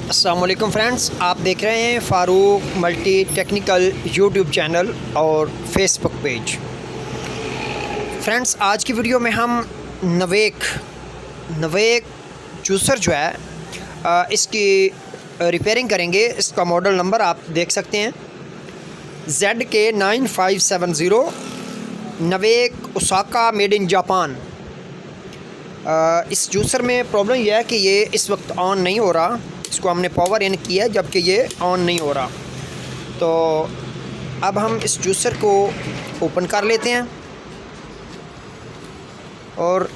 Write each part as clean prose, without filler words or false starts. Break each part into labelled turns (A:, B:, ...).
A: अस्सलाम वालेकुम फ्रेंड्स, आप देख रहे हैं Farooq multi technical YouTube channel और फेसबुक पेज। फ्रेंड्स, आज की वीडियो में हम नवेक जूसर जो है इसकी रिपेयरिंग करेंगे। इसका मॉडल नंबर आप देख सकते हैं ZK9570 नवेक ओसाका मेड इन जापान। इस जूसर में प्रॉब्लम यह है कि ये इस वक्त ऑन नहीं हो रहा। इसको हमने पावर इन किया जबकि ये ऑन नहीं हो रहा। तो अब हम इस जूसर को ओपन कर लेते हैं और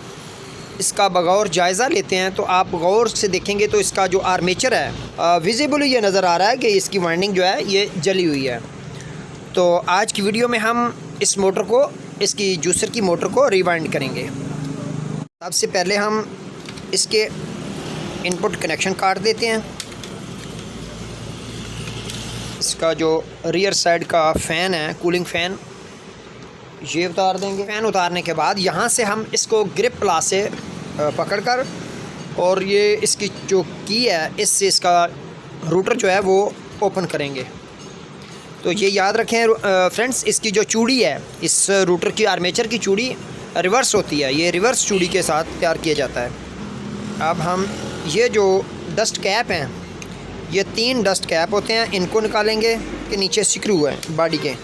A: इसका बगौर जायज़ा लेते हैं। तो आप गौर से देखेंगे तो इसका जो आर्मेचर है विजिबल ये नज़र आ रहा है कि इसकी वाइंडिंग जो है ये जली हुई है। तो आज की वीडियो में हम इस मोटर को, इसकी जूसर की मोटर को रिवाइंड करेंगे। सबसे पहले हम इसके इनपुट कनेक्शन काट देते हैं। इसका जो रियर साइड का फ़ैन है, कूलिंग फ़ैन, ये उतार देंगे। फ़ैन उतारने के बाद यहाँ से हम इसको ग्रिप प्लास से पकड़कर और ये इसकी जो की है इससे इसका रूटर जो है वो ओपन करेंगे। तो ये याद रखें फ्रेंड्स, इसकी जो चूड़ी है, इस रूटर की आर्मेचर की चूड़ी रिवर्स होती है। ये रिवर्स चूड़ी के साथ तैयार किया जाता है। अब हम ये जो डस्ट कैप हैं, ये 3 डस्ट कैप होते हैं, इनको निकालेंगे कि नीचे स्क्रू हैं बॉडी के।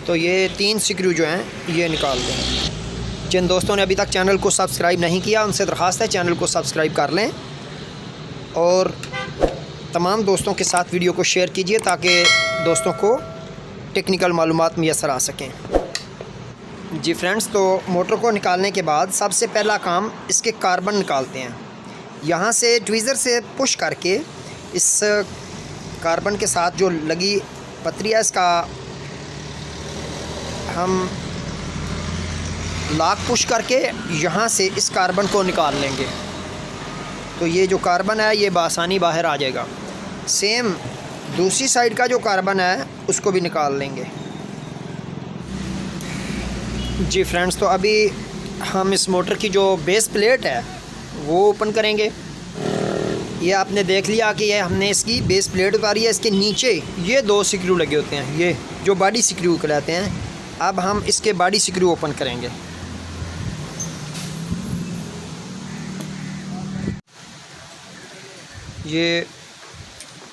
A: तो ये 3 स्क्रू जो हैं ये निकाल दें। जिन दोस्तों ने अभी तक चैनल को सब्सक्राइब नहीं किया उनसे दरख्वास्त है चैनल को सब्सक्राइब कर लें और तमाम दोस्तों के साथ वीडियो को शेयर कीजिए ताकि दोस्तों को टेक्निकल मालूमात मैसर आ सकें। जी फ्रेंड्स, तो मोटर को निकालने के बाद सबसे पहला काम इसके कार्बन निकालते हैं। यहाँ से ट्वीज़र से पुश करके इस कार्बन के साथ जो लगी पतरी है इसका हम लॉक पुश करके यहाँ से इस कार्बन को निकाल लेंगे। तो ये जो कार्बन है ये बासानी बाहर आ जाएगा। सेम दूसरी साइड का जो कार्बन है उसको भी निकाल लेंगे। जी फ्रेंड्स, तो अभी हम इस मोटर की जो बेस प्लेट है वो ओपन करेंगे। ये आपने देख लिया कि ये हमने इसकी बेस प्लेट उतारी है। इसके नीचे ये 2 स्क्रू लगे होते हैं, ये जो बॉडी स्क्रू कहलाते हैं। अब हम इसके बॉडी स्क्रू ओपन करेंगे। ये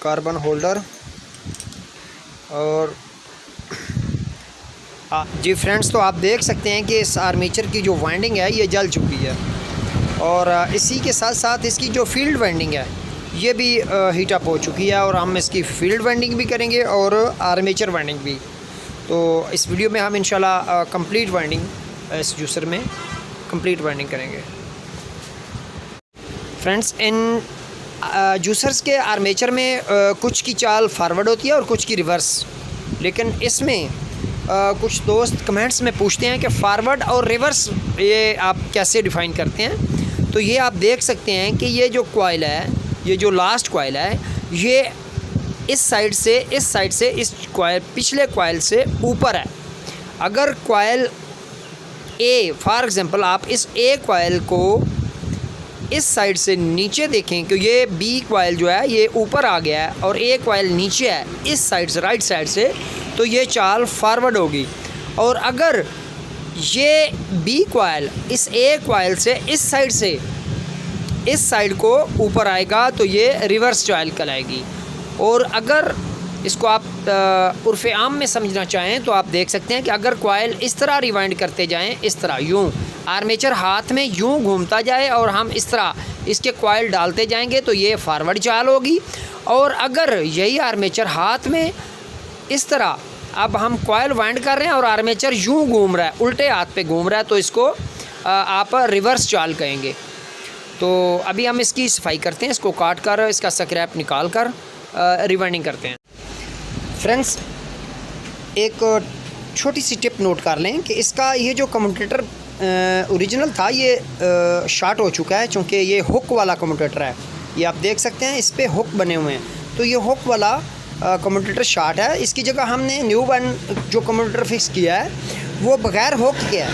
A: कार्बन होल्डर और जी फ्रेंड्स, तो आप देख सकते हैं कि इस आर्मेचर की जो वाइंडिंग है ये जल चुकी है और इसी के साथ साथ इसकी जो फील्ड वाइंडिंग है ये भी हीट अप हो चुकी है और हम इसकी फील्ड वाइंडिंग भी करेंगे और आर्मेचर वाइंडिंग भी। तो इस वीडियो में हम इंशाल्लाह कंप्लीट वाइंडिंग इस जूसर में कंप्लीट वाइंडिंग करेंगे। फ्रेंड्स, इन जूसर्स के आर्मेचर में कुछ की चाल फारवर्ड होती है और कुछ की रिवर्स। लेकिन इसमें कुछ दोस्त कमेंट्स में पूछते हैं कि फ़ारवर्ड और रिवर्स ये आप कैसे डिफ़ाइन करते हैं। तो ये आप देख सकते हैं कि ये जो कॉइल है, ये जो लास्ट कॉइल है, ये इस साइड से इस कॉइल पिछले कॉइल से ऊपर है। अगर कॉइल ए, फॉर एग्ज़ाम्पल, आप इस ए कॉइल को इस साइड से नीचे देखें कि ये बी कॉइल जो है ये ऊपर आ गया है और ए कॉइल नीचे है इस साइड से, राइट साइड से, तो ये चाल फॉरवर्ड होगी। और अगर ये बी कॉइल इस ए कॉइल से इस साइड से इस साइड को ऊपर आएगा तो ये रिवर्स चाल कहलाएगी। और अगर इसको आप उर्फ़ आम में समझना चाहें तो आप देख सकते हैं कि अगर कॉइल इस तरह रिवाइंड करते जाएं, इस तरह यूँ आर्मेचर हाथ में यूँ घूमता जाए और हम इस तरह इसके कॉइल डालते जाएंगे तो ये फॉरवर्ड चाल होगी। और अगर यही आर्मेचर हाथ में इस तरह, अब हम कॉइल वाइंड कर रहे हैं और आर्मेचर यूँ घूम रहा है, उल्टे हाथ पे घूम रहा है, तो इसको आप रिवर्स चाल कहेंगे। तो अभी हम इसकी सफाई करते हैं, इसको काट कर इसका स्क्रैप निकाल कर रिवाइंडिंग करते हैं। फ्रेंड्स, एक छोटी सी टिप नोट कर लें कि इसका ये जो कम्यूटेटर ओरिजिनल था ये शॉर्ट हो चुका है, चूँकि ये हुक वाला कम्यूटेटर है। ये आप देख सकते हैं इस पर हुक बने हुए हैं। तो ये हुक वाला कम्यूटेटर शॉर्ट है। इसकी जगह हमने न्यू वन जो कम्यूटेटर फिक्स किया है वो बग़ैर हुक के है,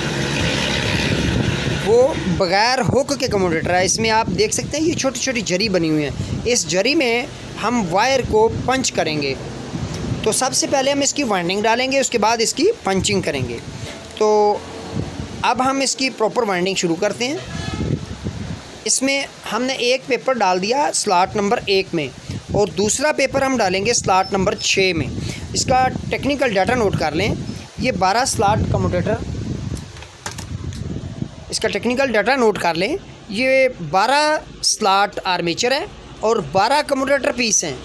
A: वो बग़ैर हुक के कम्यूटेटर है। इसमें आप देख सकते हैं ये छोटी छोटी जरी बनी हुई है। इस जरी में हम वायर को पंच करेंगे। तो सबसे पहले हम इसकी वाइंडिंग डालेंगे, उसके बाद इसकी पंचिंग करेंगे। तो अब हम इसकी प्रॉपर वाइंडिंग शुरू करते हैं। इसमें हमने एक पेपर डाल दिया स्लॉट नंबर 1 में और दूसरा पेपर हम डालेंगे स्लॉट नंबर 6 में। इसका टेक्निकल डाटा नोट कर लें। ये 12 स्लॉट कम्यूटेटर, इसका टेक्निकल डाटा नोट कर लें। ये 12 स्लॉट आर्मेचर है और 12 कम्यूटेटर पीस हैं।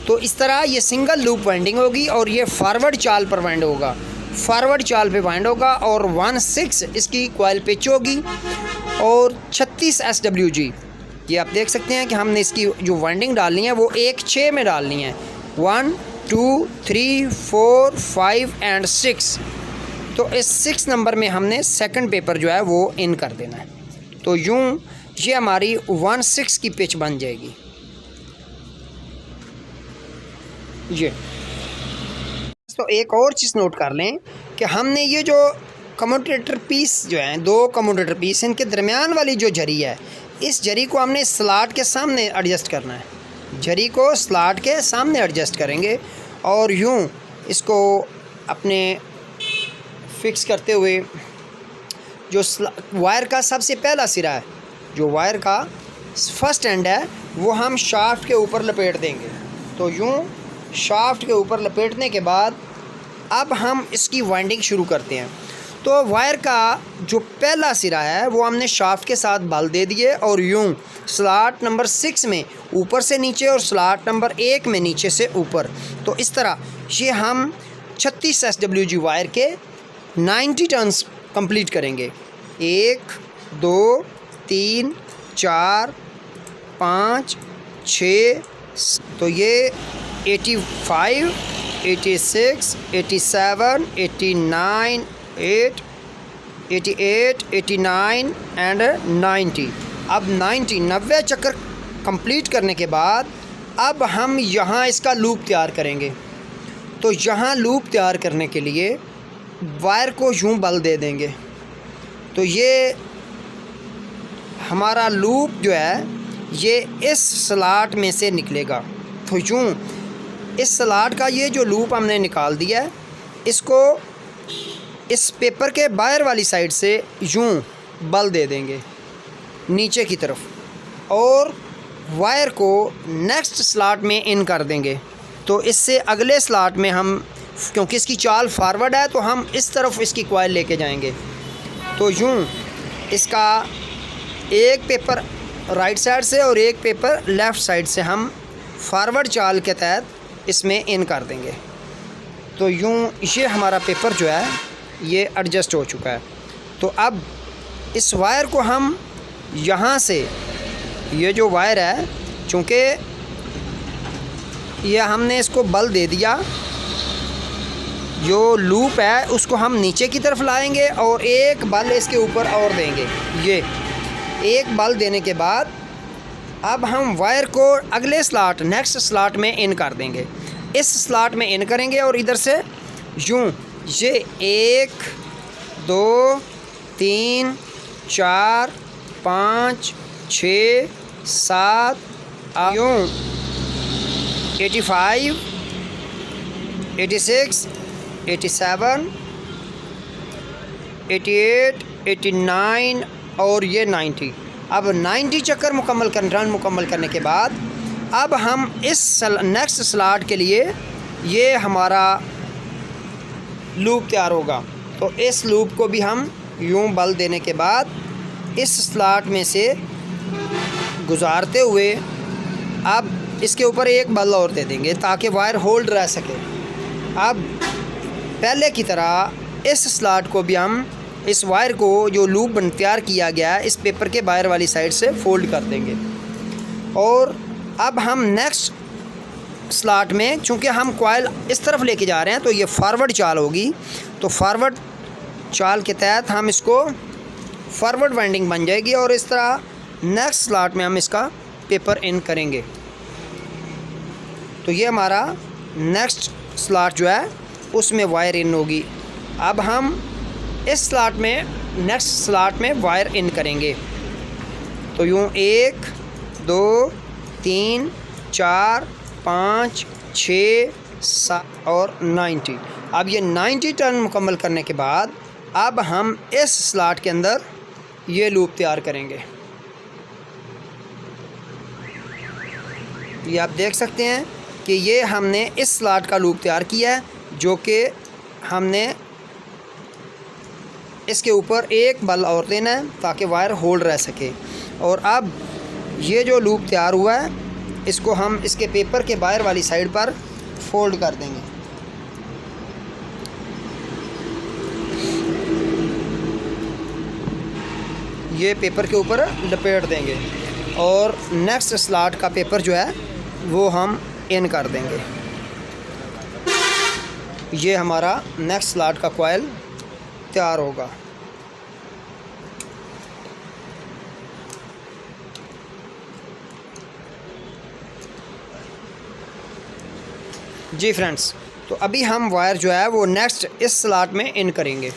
A: तो इस तरह ये सिंगल लूप वाइंडिंग होगी और ये फॉरवर्ड चाल पर वाइंड होगा, फॉरवर्ड चाल पे वाइंड होगा। और 1/6 इसकी कॉइल पिच होगी और 36 SWG। ये आप देख सकते हैं कि हमने इसकी जो वाइंडिंग डालनी है वो 1/6 में डालनी है। 1 2 3 4 5 एंड 6। तो इस 6 नंबर में हमने सेकंड पेपर जो है वो इन कर देना है। तो यूँ ये हमारी 1/6 की पिच बन जाएगी। ये तो एक और चीज़ नोट कर लें कि हमने ये जो कम्यूटेटर पीस जो हैं, 2 कम्यूटेटर पीस, इनके दरमियान वाली जो जरी है, इस जरी को हमने स्लॉट के सामने एडजस्ट करना है। जरी को स्लॉट के सामने एडजस्ट करेंगे और यूँ इसको अपने फिक्स करते हुए जो वायर का सबसे पहला सिरा है, जो वायर का फर्स्ट एंड है, वो हम शाफ्ट के ऊपर लपेट देंगे। तो यूँ शाफ्ट के ऊपर लपेटने के बाद अब हम इसकी वाइंडिंग शुरू करते हैं। तो वायर का जो पहला सिरा है वो हमने शाफ्ट के साथ बल दे दिए और यूँ स्लॉट नंबर 6 में ऊपर से नीचे और स्लॉट नंबर 1 में नीचे से ऊपर। तो इस तरह ये हम 36 SWG वायर के 90 टर्न्स कंप्लीट करेंगे। 1 2 3 4 5 6। तो ये 85 86 87 89 8 88 89 एंड 90। अब 90 चक्कर कंप्लीट करने के बाद अब हम यहाँ इसका लूप तैयार करेंगे। तो यहाँ लूप तैयार करने के लिए वायर को यूँ बल दे देंगे। तो ये हमारा लूप जो है ये इस स्लॉट में से निकलेगा। तो यूँ इस स्लॉट का ये जो लूप हमने निकाल दिया है, इसको इस पेपर के बाहर वाली साइड से यूँ बल दे देंगे नीचे की तरफ और वायर को नेक्स्ट स्लॉट में इन कर देंगे। तो इससे अगले स्लॉट में हम, क्योंकि इसकी चाल फॉरवर्ड है, तो हम इस तरफ इसकी कॉइल लेके जाएंगे। तो यूँ इसका एक पेपर राइट साइड से और एक पेपर लेफ़्ट साइड से हम फॉरवर्ड चाल के तहत इसमें इन कर देंगे। तो यूँ ये हमारा पेपर जो है ये एडजस्ट हो चुका है। तो अब इस वायर को हम यहाँ से, ये जो वायर है, चूँकि ये हमने इसको बल दे दिया, जो लूप है उसको हम नीचे की तरफ लाएंगे और एक बल इसके ऊपर और देंगे। ये एक बल देने के बाद अब हम वायर को अगले स्लॉट, नेक्स्ट स्लॉट में इन कर देंगे। इस स्लॉट में इन करेंगे और इधर से यूँ ये 1 2 3 4 5 6 7 यूँ 85 86 87 88 89 और ये 90। अब 90 चक्कर रन मुकम्मल करने के बाद अब हम इस नेक्स्ट स्लॉट के लिए ये हमारा लूप तैयार होगा। तो इस लूप को भी हम यूँ बल देने के बाद इस स्लॉट में से गुजारते हुए अब इसके ऊपर एक बल और दे देंगे ताकि वायर होल्ड रह सके। अब पहले की तरह इस स्लॉट को भी हम, इस वायर को जो लूप तैयार किया गया है, इस पेपर के बाहर वाली साइड से फोल्ड कर देंगे। और अब हम नेक्स्ट स्लॉट में, चूँकि हम कॉइल इस तरफ लेके जा रहे हैं, तो ये फॉरवर्ड चाल होगी। तो फॉरवर्ड चाल के तहत हम इसको फॉरवर्ड वाइंडिंग बन जाएगी और इस तरह नेक्स्ट स्लॉट में हम इसका पेपर इन करेंगे। तो ये हमारा नेक्स्ट स्लॉट जो है उसमें वायर इन होगी। अब हम इस स्लॉट में, नेक्स्ट स्लॉट में वायर इन करेंगे। तो यूँ 1 2 3 4 5, 6, 7 और 90। अब ये 90 टर्न मुकम्मल करने के बाद अब हम इस स्लॉट के अंदर ये लूप तैयार करेंगे। ये आप देख सकते हैं कि ये हमने इस स्लॉट का लूप तैयार किया है, जो कि हमने इसके ऊपर एक बल और देना है ताकि वायर होल्ड रह सके। और अब ये जो लूप तैयार हुआ है इसको हम इसके पेपर के बाहर वाली साइड पर फोल्ड कर देंगे। ये पेपर के ऊपर लपेट देंगे और नेक्स्ट स्लॉट का पेपर जो है वो हम इन कर देंगे। ये हमारा नेक्स्ट स्लॉट का कॉइल तैयार होगा। जी फ्रेंड्स, तो अभी हम वायर जो है वो नेक्स्ट इस स्लॉट में इन करेंगे।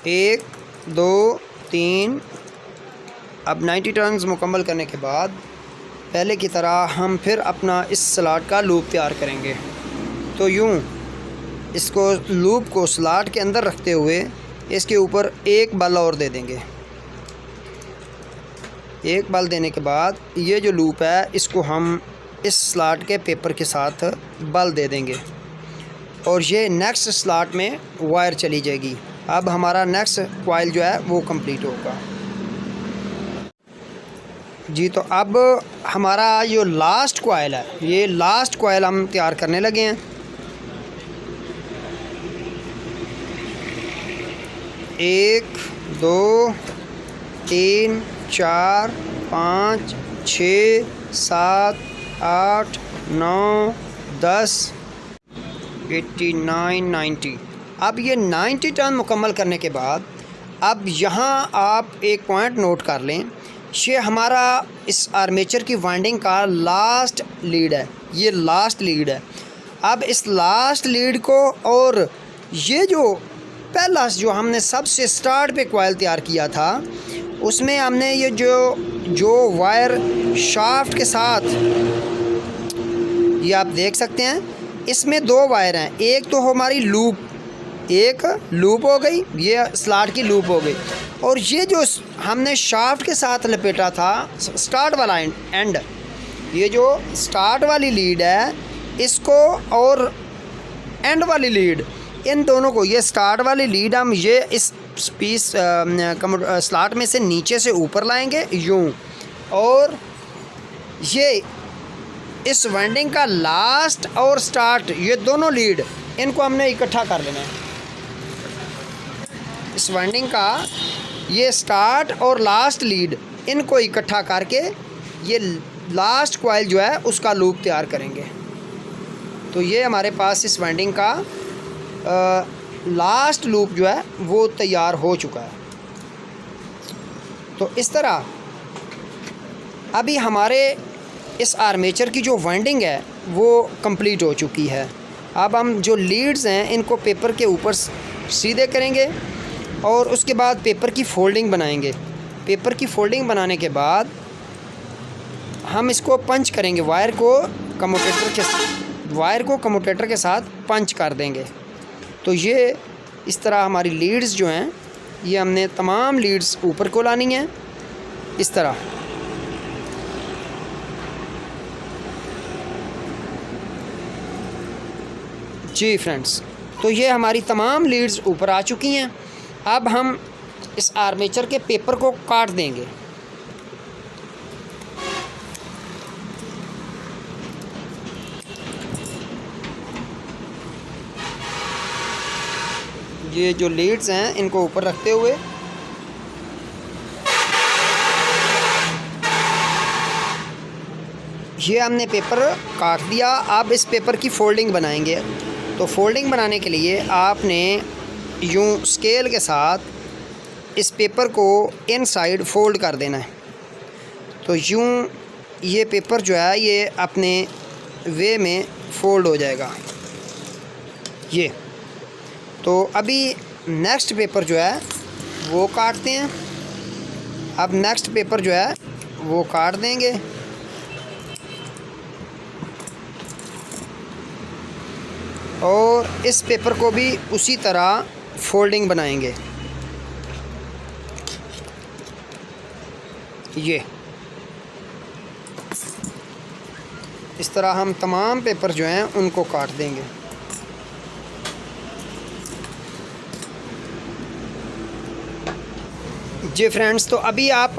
A: 1, 2, 3। अब 90 टर्न्स मुकम्मल करने के बाद पहले की तरह हम फिर अपना इस स्लॉट का लूप तैयार करेंगे। तो यूँ इसको लूप को स्लॉट के अंदर रखते हुए इसके ऊपर एक बल और दे देंगे। एक बल देने के बाद ये जो लूप है इसको हम इस स्लॉट के पेपर के साथ बल दे देंगे और ये नेक्स्ट स्लॉट में वायर चली जाएगी। अब हमारा नेक्स्ट कॉइल जो है वो कंप्लीट होगा। जी, तो अब हमारा जो लास्ट कॉइल है, ये लास्ट कॉइल हम तैयार करने लगे हैं। 1, 2, 3, 4, 5, 6, 7, 8, 9, 10, 89, 90। अब ये 90 टर्न मुकम्मल करने के बाद अब यहाँ आप एक पॉइंट नोट कर लें, ये हमारा इस आर्मेचर की वाइंडिंग का लास्ट लीड है। ये लास्ट लीड है। अब इस लास्ट लीड को और ये जो पहला जो हमने सबसे स्टार्ट पे कॉइल तैयार किया था उसमें हमने ये जो वायर शाफ्ट के साथ, ये आप देख सकते हैं, इसमें 2 वायर हैं। एक तो हमारी एक लूप हो गई, ये स्लॉट की लूप हो गई, और ये जो हमने शाफ्ट के साथ लपेटा था स्टार्ट वाला एंड, ये जो स्टार्ट वाली लीड है इसको और एंड वाली लीड, इन दोनों को, ये स्टार्ट वाली लीड हम ये इस पीस स्लॉट में से नीचे से ऊपर लाएंगे यूँ, और ये इस वाइंडिंग का लास्ट और स्टार्ट, ये दोनों लीड इनको हमने इकट्ठा कर लेना है। इस वाइंडिंग का ये स्टार्ट और लास्ट लीड इनको इकट्ठा करके ये लास्ट कॉइल जो है उसका लूप तैयार करेंगे। तो ये हमारे पास इस वाइंडिंग का लास्ट लूप जो है वो तैयार हो चुका है। तो इस तरह अभी हमारे इस आर्मेचर की जो वाइंडिंग है वो कंप्लीट हो चुकी है। अब हम जो लीड्स हैं इनको पेपर के ऊपर सीधे करेंगे और उसके बाद पेपर की फोल्डिंग बनाएंगे। पेपर की फोल्डिंग बनाने के बाद हम इसको पंच करेंगे, वायर को कम्यूटेटर के साथ पंच कर देंगे। तो ये इस तरह हमारी लीड्स जो हैं, ये हमने तमाम लीड्स ऊपर को लानी है इस तरह। जी फ्रेंड्स, तो ये हमारी तमाम लीड्स ऊपर आ चुकी हैं। अब हम इस आर्मेचर के पेपर को काट देंगे। ये जो लीड्स हैं इनको ऊपर रखते हुए ये हमने पेपर काट दिया। अब इस पेपर की फोल्डिंग बनाएंगे। तो फोल्डिंग बनाने के लिए आपने यूँ स्केल के साथ इस पेपर को इनसाइड फोल्ड कर देना है। तो यूँ ये पेपर जो है ये अपने वे में फोल्ड हो जाएगा। ये तो अभी नेक्स्ट पेपर जो है वो काटते हैं। अब नेक्स्ट पेपर जो है वो काट देंगे। और इस पेपर को भी उसी तरह फोल्डिंग बनाएंगे। ये इस तरह हम तमाम पेपर जो हैं उनको काट देंगे। जी फ्रेंड्स, तो अभी आप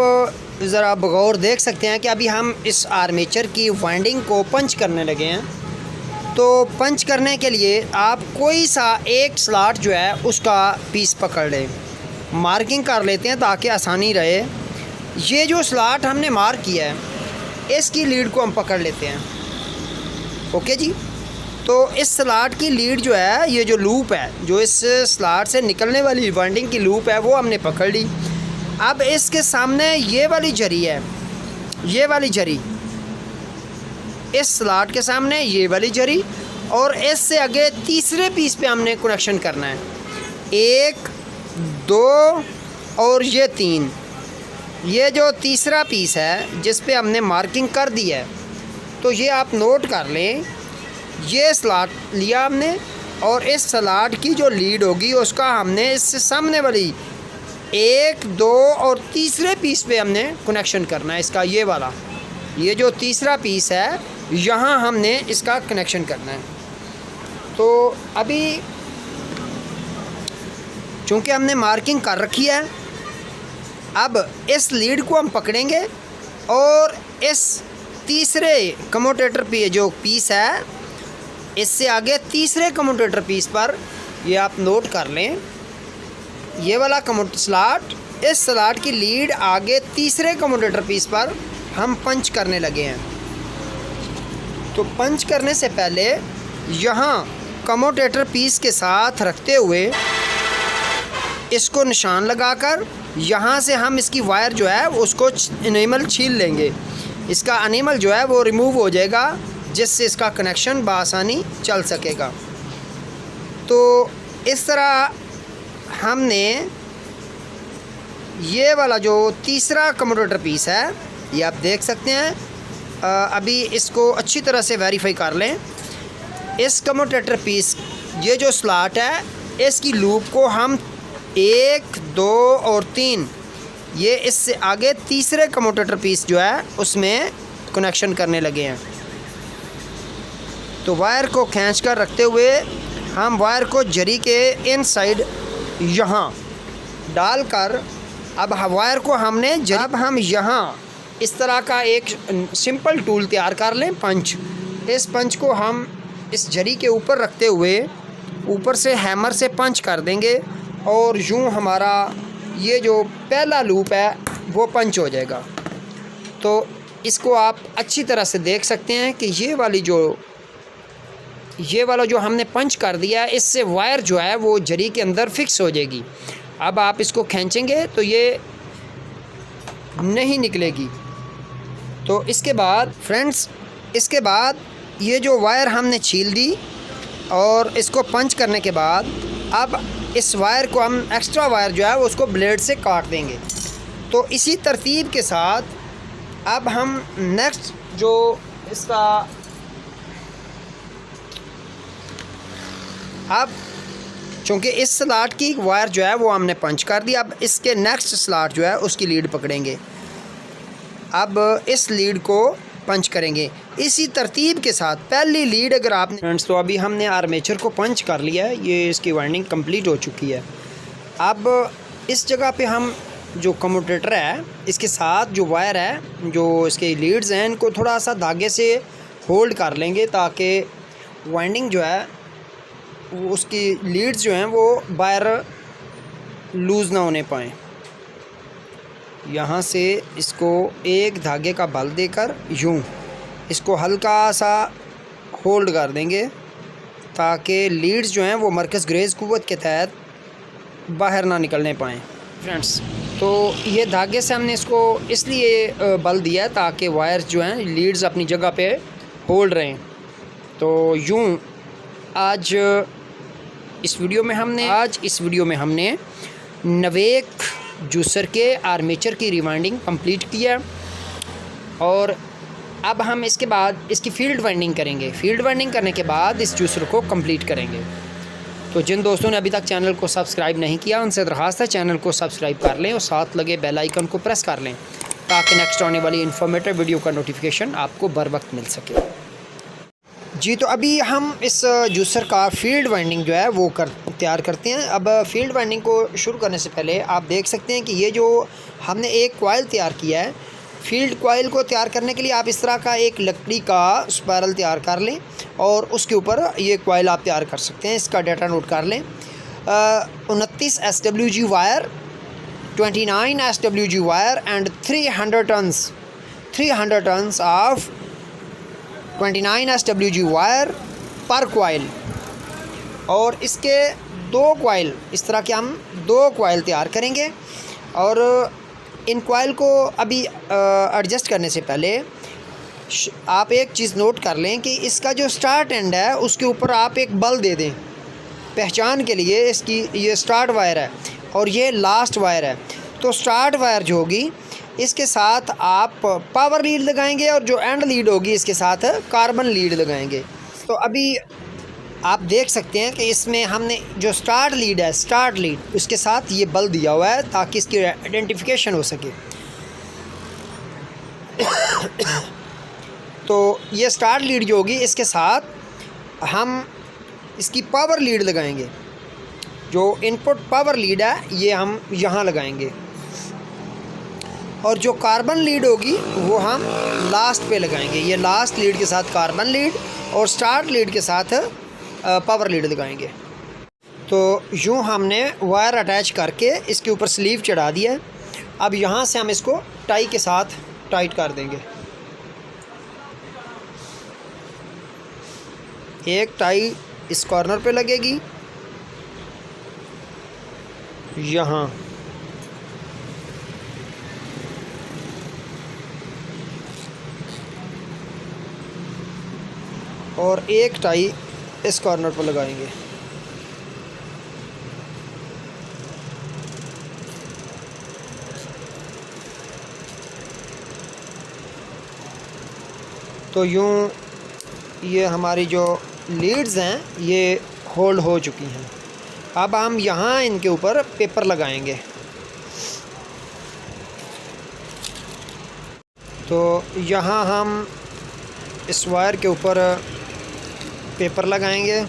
A: ज़रा बगौर देख सकते हैं कि अभी हम इस आर्मेचर की वाइंडिंग को पंच करने लगे हैं। तो पंच करने के लिए आप कोई सा एक स्लॉट जो है उसका पीस पकड़ लें, मार्किंग कर लेते हैं ताकि आसानी रहे। ये जो स्लॉट हमने मार्क किया है इसकी लीड को हम पकड़ लेते हैं। ओके जी, तो इस स्लॉट की लीड जो है, ये जो लूप है, जो इस स्लॉट से निकलने वाली वाइंडिंग की लूप है, वो हमने पकड़ ली। अब इसके सामने ये वाली जरी है, ये वाली जरी, इस स्लॉट के सामने ये वाली जरी, और इससे आगे तीसरे पीस पे हमने कनेक्शन करना है। 1 2 और ये 3। ये जो तीसरा पीस है जिस पे हमने मार्किंग कर दी है, तो ये आप नोट कर लें। ये स्लॉट लिया हमने और इस स्लॉट की जो लीड होगी उसका हमने इससे सामने वाली 1 2 और तीसरे पीस पे हमने कनेक्शन करना है इसका। ये वाला, ये जो तीसरा पीस है, यहाँ हमने इसका कनेक्शन करना है। तो अभी चूँकि हमने मार्किंग कर रखी है, अब इस लीड को हम पकड़ेंगे और इस तीसरे कम्यूटेटर पे जो पीस है, इससे आगे तीसरे कम्यूटेटर पीस पर, ये आप नोट कर लें, ये वाला स्लॉट, इस स्लॉट की लीड आगे तीसरे कम्यूटेटर पीस पर हम पंच करने लगे हैं। तो पंच करने से पहले यहाँ कम्यूटेटर पीस के साथ रखते हुए इसको निशान लगाकर यहाँ से हम इसकी वायर जो है उसको एनिमल छील लेंगे। इसका एनिमल जो है वो रिमूव हो जाएगा, जिससे इसका कनेक्शन बआसानी चल सकेगा। तो इस तरह हमने ये वाला जो तीसरा कम्यूटेटर पीस है, ये आप देख सकते हैं। अभी इसको अच्छी तरह से वेरीफाई कर लें। इस कम्यूटेटर पीस, ये जो स्लॉट है, इसकी लूप को हम 1 2 और 3, ये इससे आगे तीसरे कम्यूटेटर पीस जो है उसमें कनेक्शन करने लगे हैं। तो वायर को खींच कर रखते हुए हम वायर को जरी के इन साइड यहाँ डालकर, अब वायर को हमने अब हम यहाँ इस तरह का एक सिंपल टूल तैयार कर लें, पंच। इस पंच को हम इस जरी के ऊपर रखते हुए ऊपर से हैमर से पंच कर देंगे और यूँ हमारा ये जो पहला लूप है वो पंच हो जाएगा। तो इसको आप अच्छी तरह से देख सकते हैं कि ये वाला जो हमने पंच कर दिया है, इससे वायर जो है वो जरी के अंदर फिक्स हो जाएगी। अब आप इसको खींचेंगे तो ये नहीं निकलेगी। तो इसके बाद फ्रेंड्स, इसके बाद ये जो वायर हमने छील दी और इसको पंच करने के बाद अब इस वायर को हम, एक्स्ट्रा वायर जो है उसको ब्लेड से काट देंगे। तो इसी तरतीब के साथ अब हम नेक्स्ट जो इसका, अब चूँकि इस स्लॉट की वायर जो है वो हमने पंच कर दी, अब इसके नेक्स्ट स्लॉट जो है उसकी लीड पकड़ेंगे। अब इस लीड को पंच करेंगे इसी तरतीब के साथ। पहली लीड अगर आपने फ्रेंड्स, तो अभी हमने आर्मेचर को पंच कर लिया है, ये इसकी वाइंडिंग कंप्लीट हो चुकी है। अब इस जगह पे हम जो कम्यूटेटर है, इसके साथ जो वायर है, जो इसके लीड्स हैं, इनको थोड़ा सा धागे से होल्ड कर लेंगे ताकि वाइंडिंग जो है उसकी लीड्स जो हैं वो बाहर लूज़ ना होने पाएँ। यहाँ से इसको एक धागे का बल देकर यूँ इसको हल्का सा होल्ड कर देंगे ताकि लीड्स जो हैं वो मरकज़ ग्रेज़ क़ुव्वत के तहत बाहर ना निकलने पाएँ फ्रेंड्स। तो ये धागे से हमने इसको इसलिए बल दिया है ताकि वायर जो हैं, लीड्स अपनी जगह पे होल्ड रहें। तो यूँ आज इस वीडियो में हमने नवेक जूसर के आर्मेचर की रिवाइंडिंग कंप्लीट किया और अब हम इसके बाद इसकी फील्ड वाइंडिंग करेंगे। फील्ड वाइंडिंग करने के बाद इस जूसर को कंप्लीट करेंगे। तो जिन दोस्तों ने अभी तक चैनल को सब्सक्राइब नहीं किया उनसे दरख्वास्त है चैनल को सब्सक्राइब कर लें और साथ लगे बेल आइकन को प्रेस कर लें ताकि नेक्स्ट आने वाली इन्फॉर्मेटिव वीडियो का नोटिफिकेशन आपको बर वक्त मिल सके। जी, तो अभी हम इस जूसर का फील्ड वाइंडिंग जो है वो तैयार करते हैं। अब फील्ड वाइंडिंग को शुरू करने से पहले आप देख सकते हैं कि ये जो हमने एक कॉइल तैयार किया है, फील्ड कॉइल को तैयार करने के लिए आप इस तरह का एक लकड़ी का स्पायरल तैयार कर लें और उसके ऊपर ये कॉइल आप तैयार कर सकते हैं। इसका डाटा नोट कर लें। 29 SWG wire, 29 SWG wire and 300 tons of 29 SWG wire पर कॉइल। और इसके दो कॉइल, इस तरह के हम दो कॉइल तैयार करेंगे। और इन कॉइल को अभी एडजस्ट करने से पहले आप एक चीज़ नोट कर लें कि इसका जो स्टार्ट एंड है उसके ऊपर आप एक बल दे दें पहचान के लिए। इसकी ये स्टार्ट वायर है और ये लास्ट वायर है। तो स्टार्ट वायर जो होगी इसके साथ आप पावर लीड लगाएंगे और जो एंड लीड होगी इसके साथ कार्बन लीड लगाएंगे। तो अभी आप देख सकते हैं कि इसमें हमने जो स्टार्ट लीड है, स्टार्ट लीड, उसके साथ ये बल दिया हुआ है ताकि इसकी आइडेंटिफिकेशन हो सके। तो ये स्टार्ट लीड जो होगी इसके साथ हम इसकी पावर लीड लगाएंगे। जो इनपुट पावर लीड है ये हम यहाँ लगाएंगे और जो कार्बन लीड होगी वो हम लास्ट पे लगाएंगे। ये लास्ट लीड के साथ कार्बन लीड और स्टार्ट लीड के साथ पावर लीड लगाएंगे। तो यूँ हमने वायर अटैच करके इसके ऊपर स्लीव चढ़ा दिया है। अब यहाँ से हम इसको टाई के साथ टाइट कर देंगे। एक टाई इस कॉर्नर पे लगेगी यहाँ, और एक टाई इस कॉर्नर पर लगाएंगे। तो यूँ ये हमारी जो लीड्स हैं ये होल्ड हो चुकी हैं। अब हम यहाँ इनके ऊपर पेपर लगाएंगे। तो यहाँ हम इस वायर के ऊपर पेपर लगाएंगे।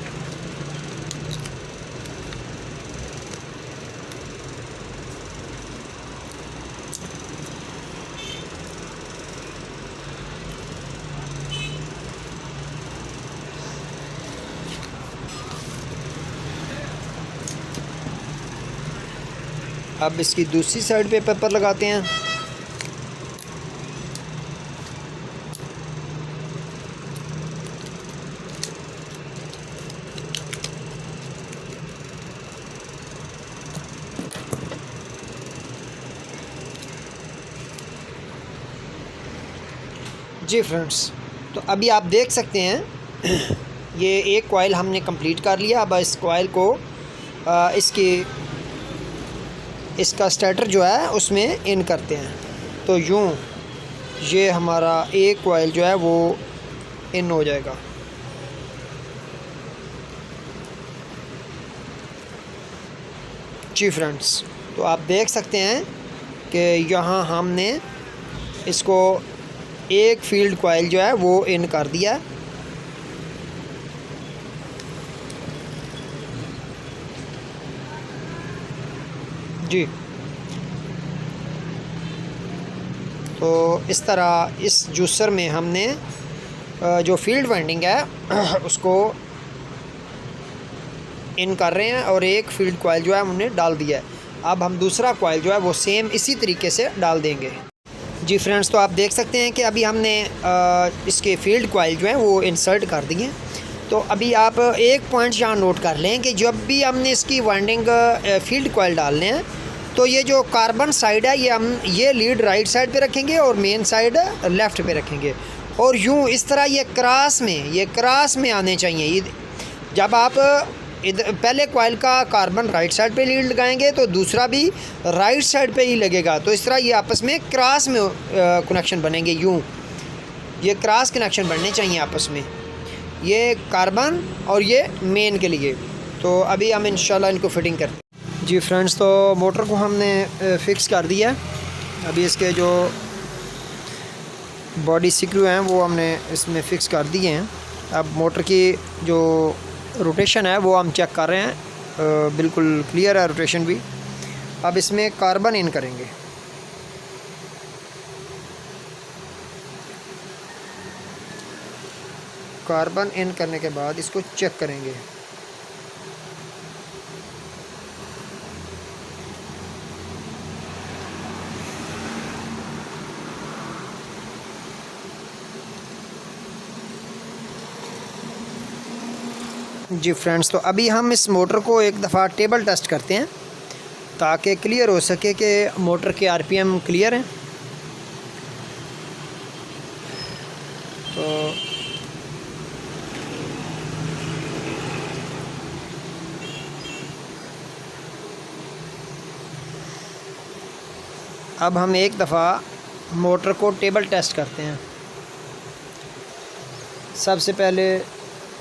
A: अब इसकी दूसरी साइड पे पेपर लगाते हैं। जी फ्रेंड्स, तो अभी आप देख सकते हैं ये एक कॉइल हमने कंप्लीट कर लिया। अब इस कॉइल को इसका स्टार्टर जो है उसमें इन करते हैं। तो यूँ ये हमारा एक कॉइल जो है वो इन हो जाएगा। जी फ्रेंड्स, तो आप देख सकते हैं कि यहाँ हमने इसको एक फील्ड कॉइल जो है वो इन कर दिया। जी, तो इस तरह इस जूसर में हमने जो फील्ड वाइंडिंग है उसको इन कर रहे हैं और एक फील्ड कॉइल जो है हमने डाल दिया है। अब हम दूसरा कॉइल जो है वो सेम इसी तरीके से डाल देंगे। जी फ्रेंड्स, तो आप देख सकते हैं कि अभी हमने इसके फील्ड कॉइल जो है वो इंसर्ट कर दिए। तो अभी आप एक पॉइंट यहाँ नोट कर लें कि जब भी हमने इसकी वाइंडिंग फील्ड कॉइल डालने हैं तो ये जो कार्बन साइड है ये लीड राइट साइड पे रखेंगे और मेन साइड लेफ़्ट पे रखेंगे। और यूँ इस तरह ये क्रॉस में आने चाहिए। ये जब आप पहले कॉइल का कार्बन राइट साइड पे लीड लगाएंगे तो दूसरा भी राइट साइड पे ही लगेगा। तो इस तरह ये आपस में क्रॉस में कनेक्शन बनेंगे यूँ। ये क्रॉस कनेक्शन बनने चाहिए आपस में, ये कार्बन और ये मेन के लिए। तो अभी हम इंशाल्लाह इनको फ़िटिंग करते हैं। जी फ्रेंड्स, तो मोटर को हमने फ़िक्स कर दिया है। अभी इसके जो बॉडी स्क्रू हैं वो हमने इसमें फ़िक्स कर दिए हैं। अब मोटर की जो रोटेशन है वो हम चेक कर रहे हैं, बिल्कुल क्लियर है रोटेशन भी। अब इसमें कार्बन इन करेंगे। कार्बन इन करने के बाद इसको चेक करेंगे। जी फ्रेंड्स, तो अभी हम इस मोटर को एक दफ़ा टेबल टेस्ट करते हैं ताकि क्लियर हो सके कि मोटर के आरपीएम क्लियर हैं। तो अब हम एक दफ़ा मोटर को टेबल टेस्ट करते हैं। सबसे पहले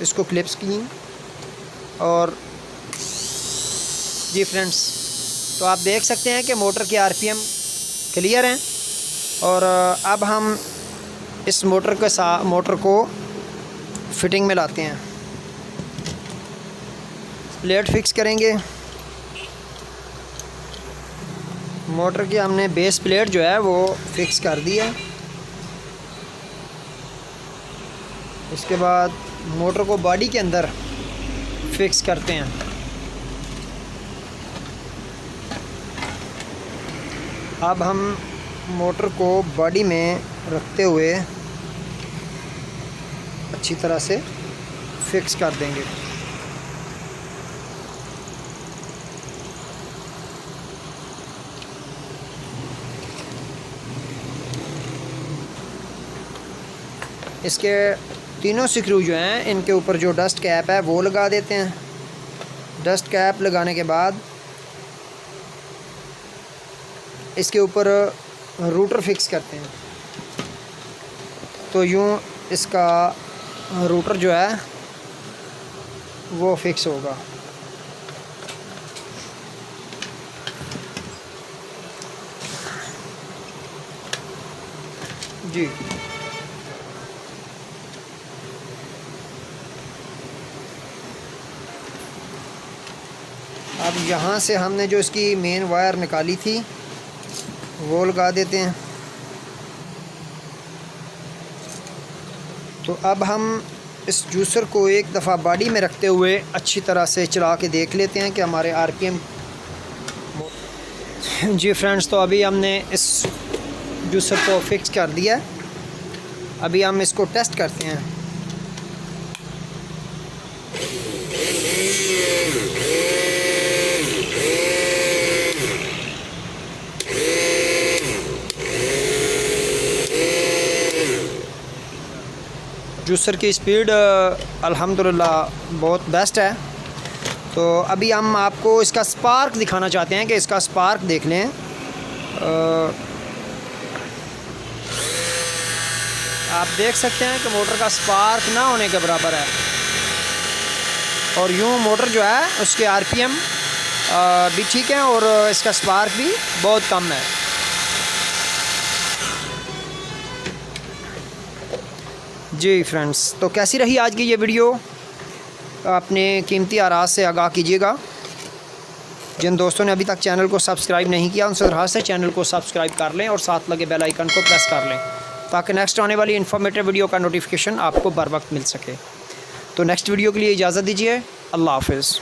A: इसको क्लिप्स की और जी फ्रेंड्स, तो आप देख सकते हैं कि मोटर के आरपीएम क्लियर हैं। और अब हम इस मोटर को फिटिंग में लाते हैं। प्लेट फिक्स करेंगे। मोटर की हमने बेस प्लेट जो है वो फिक्स कर दी है। इसके बाद मोटर को बॉडी के अंदर फिक्स करते हैं। अब हम मोटर को बॉडी में रखते हुए अच्छी तरह से फिक्स कर देंगे। इसके तीनों स्क्रू जो हैं इनके ऊपर जो डस्ट कैप है वो लगा देते हैं। डस्ट कैप लगाने के बाद इसके ऊपर रूटर फिक्स करते हैं। तो यूँ इसका रूटर जो है वो फिक्स होगा। जी अब यहाँ से हमने जो इसकी मेन वायर निकाली थी वो लगा देते हैं। तो अब हम इस जूसर को एक दफ़ा बॉडी में रखते हुए अच्छी तरह से चला के देख लेते हैं कि हमारे आरपीएम। जी फ्रेंड्स, तो अभी हमने इस जूसर को फिक्स कर दिया। अभी हम इसको टेस्ट करते हैं। जूसर की स्पीड अल्हम्दुलिल्लाह बहुत बेस्ट है। तो अभी हम आपको इसका स्पार्क दिखाना चाहते हैं कि इसका स्पार्क देख लें। आप देख सकते हैं कि मोटर का स्पार्क ना होने के बराबर है। और यूँ मोटर जो है उसके आरपीएम भी ठीक है और इसका स्पार्क भी बहुत कम है। जी फ्रेंड्स, तो कैसी रही आज की ये वीडियो? अपने कीमती आराज़ से आगाह कीजिएगा। जिन दोस्तों ने अभी तक चैनल को सब्सक्राइब नहीं किया उनसे दरख्वास्त से चैनल को सब्सक्राइब कर लें और साथ लगे बेल आइकन को प्रेस कर लें ताकि नेक्स्ट आने वाली इन्फॉर्मेटिव वीडियो का नोटिफिकेशन आपको बर वक्त मिल सके। तो नेक्स्ट वीडियो के लिए इजाज़त दीजिए। अल्लाह हाफ़िज़।